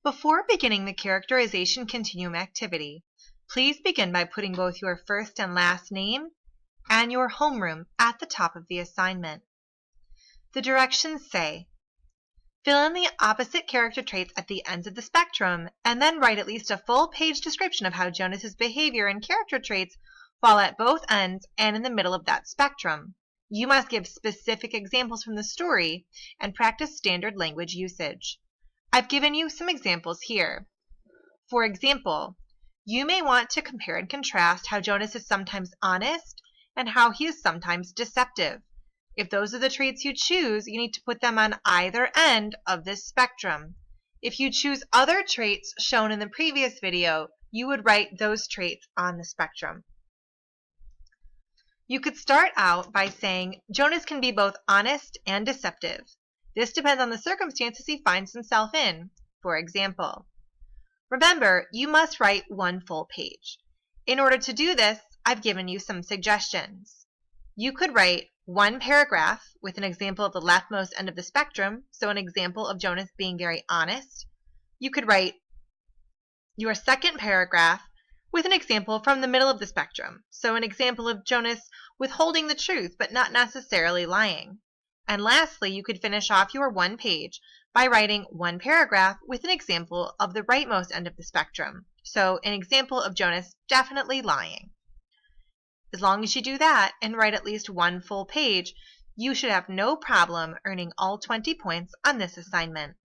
Before beginning the characterization continuum activity, please begin by putting both your first and last name and your homeroom at the top of the assignment. The directions say, fill in the opposite character traits at the ends of the spectrum, and then write at least a full page description of how Jonas's behavior and character traits fall at both ends and in the middle of that spectrum. You must give specific examples from the story and practice standard language usage. I've given you some examples here. For example, you may want to compare and contrast how Jonas is sometimes honest and how he is sometimes deceptive. If those are the traits you choose, you need to put them on either end of this spectrum. If you choose other traits shown in the previous video, you would write those traits on the spectrum. You could start out by saying Jonas can be both honest and deceptive. This depends on the circumstances he finds himself in. For example, remember, you must write one full page. In order to do this, I've given you some suggestions. You could write one paragraph with an example of the leftmost end of the spectrum, so an example of Jonas being very honest. You could write your second paragraph with an example from the middle of the spectrum, so an example of Jonas withholding the truth but not necessarily lying. And lastly, you could finish off your one page by writing one paragraph with an example of the rightmost end of the spectrum, so an example of Jonas definitely lying. As long as you do that and write at least one full page, you should have no problem earning all 20 points on this assignment.